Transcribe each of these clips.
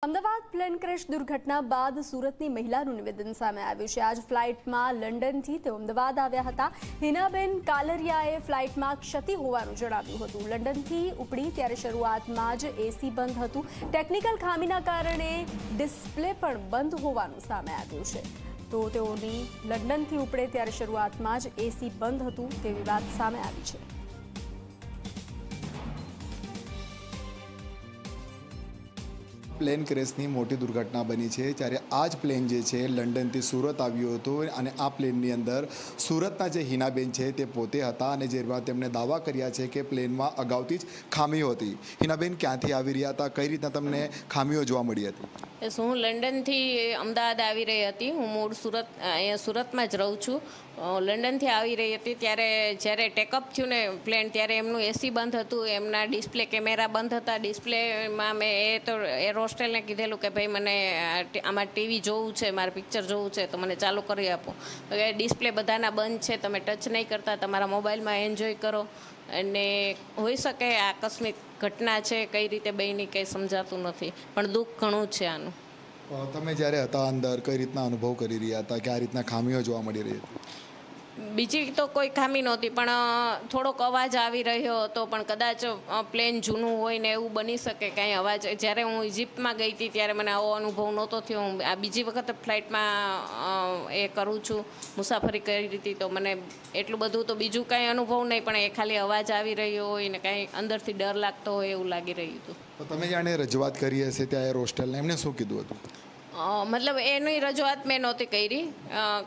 Ahmedabad plane crash દુર્ઘટના બાદ સુરતની મહિલાનું નિવેદન સામે આવ્યું છે। આજ ફ્લાઇટમાં લંડનથી તેઓ અમદાવાદ આવ્યા હતા। હિનાબેન કાલરિયાએ ફ્લાઇટમાં ક્ષતિ હોવાનું જણાવ્યું હતું। લંડનથી ઉપડી ત્યારે શરૂઆતમાં જ એસી બંધ હતું। ટેકનિકલ ખામીના કારણે ડિસ્પ્લે પણ બંધ હોવાનું સામે આવ્યું છે। તો તેઓની લંડનથી ઉપડે ત્યારે શરૂઆતમાં જ એસી બંધ હતું તેવી વાત સામે આવી છે। પ્લેન ક્રેશની મોટી દુર્ઘટના બની છે ત્યારે આ જ પ્લેન જે છે લંડનથી સુરત આવ્યું હતું અને આ પ્લેનની અંદર સુરતના જે હિનાબેન છે તે પોતે હતા અને જેમાં તેમણે દાવા કર્યા છે કે પ્લેનમાં અગાઉથી જ ખામીઓ હતી। હિનાબેન ક્યાંથી આવી રહ્યા હતા, કઈ રીતના તમને ખામીઓ જોવા મળી હતી? હું લંડનથી અમદાવાદ આવી રહી હતી। હું મૂળ અહીંયા સુરતમાં જ રહું છું। લંડનથી આવી રહી હતી ત્યારે જ્યારે ટેકઅપ થયું ને પ્લેન ત્યારે એમનું એસી બંધ હતું, એમના ડિસ્પ્લે કેમેરા બંધ હતા। ડિસ્પ્લેમાં મેં એર હોસ્ટેલને કીધેલું કે ભાઈ મને આમાં ટીવી જોવું છે, મારે પિક્ચર જોવું છે તો મને ચાલુ કરી આપો। ડિસ્પ્લે બધાના બંધ છે, તમે ટચ નહીં કરતા, તમારા મોબાઈલમાં એન્જોય કરો। અને હોઈ શકે આકસ્મિક ઘટના છે, કઈ રીતે બની કંઈ સમજાતું નથી, પણ દુઃખ ઘણું છે આનું। તમે જ્યારે હતા અંદર કઈ રીતના અનુભવ કરી રહ્યા હતા કે આ રીતના ખામીઓ જોવા મળી રહી હતી? બીજી તો કોઈ ખામી નહોતી, પણ થોડોક અવાજ આવી રહ્યો હતો, પણ કદાચ પ્લેન જૂનું હોય ને એવું બની શકે કાંઈ અવાજ। જ્યારે હું ઇજિપ્તમાં ગઈ હતી ત્યારે મને આવો અનુભવ નહોતો થયો। હું આ બીજી વખત ફ્લાઇટમાં એ કરું છું, મુસાફરી કરી હતી, તો મને એટલું બધું તો બીજું કાંઈ અનુભવ નહીં, પણ એ ખાલી અવાજ આવી રહ્યો હોય ને કાંઈ અંદરથી ડર લાગતો હોય એવું લાગી રહ્યું હતું। તો તમે જાણે રજૂઆત કરી હશે ત્યાં એર હોસ્ટેલને, એમને શું કીધું હતું? મતલબ એની રજૂઆત મેં નહોતી કરી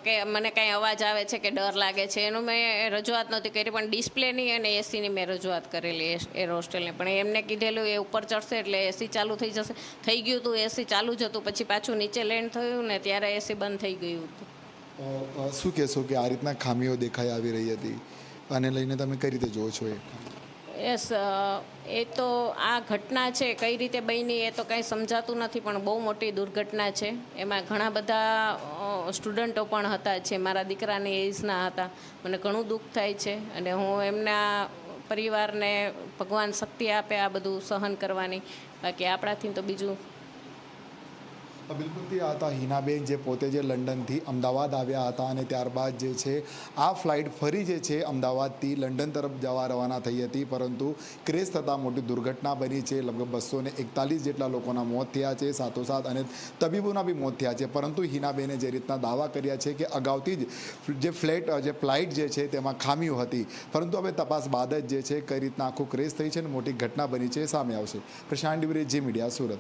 કે મને કાંઈ અવાજ આવે છે કે ડર લાગે છે, એનું મેં રજૂઆત નહોતી કરી, પણ ડિસ્પ્લેની અને એસીની મેં રજૂઆત કરેલી એર હોસ્ટેલને। પણ એમને કીધેલું એ ઉપર ચડશે એટલે એસી ચાલુ થઈ જશે। થઈ ગયું હતું, એસી ચાલુ જ હતું, પછી પાછું નીચે લેન્ડ થયું ને ત્યારે એસી બંધ થઈ ગયું હતું। શું કહેશો કે આ રીતના ખામીઓ દેખાઈ આવી રહી હતી, આને લઈને તમે કઈ રીતે જોવો છો? યસ, એ તો આ ઘટના છે કઈ રીતે બની એ તો કાંઈ સમજાતું નથી, પણ બહુ મોટી દુર્ઘટના છે। એમાં ઘણા બધા સ્ટુડન્ટો પણ હતા જે મારા દીકરાની એજના હતા। મને ઘણું દુઃખ થાય છે અને હું એમના પરિવારને ભગવાન શક્તિ આપે આ બધું સહન કરવાની, બાકી આપણાથી તો બીજું। બિલકુલથી આ હતા હિનાબેન જે પોતે જે લંડનથી અમદાવાદ આવ્યા હતા અને ત્યારબાદ જે છે આ ફ્લાઇટ ફરી જે છે અમદાવાદથી લંડન તરફ જવા રવાના થઈ હતી, પરંતુ ક્રેશ થતાં મોટી દુર્ઘટના બની છે। લગભગ 241 જેટલા લોકોના મોત થયા છે, સાથોસાથ અને તબીબોના બી મોત થયા છે। પરંતુ હિનાબેને જે રીતના દાવા કર્યા છે કે અગાઉથી જ જે ફ્લાઇટ જે છે તેમાં ખામીઓ હતી, પરંતુ હવે તપાસ બાદ જ જે છે કઈ રીતના આખું ક્રેશ થઈ છે અને મોટી ઘટના બની છે સામે આવશે। પ્રશાંત ડિવરે, જી મીડિયા, સુરત।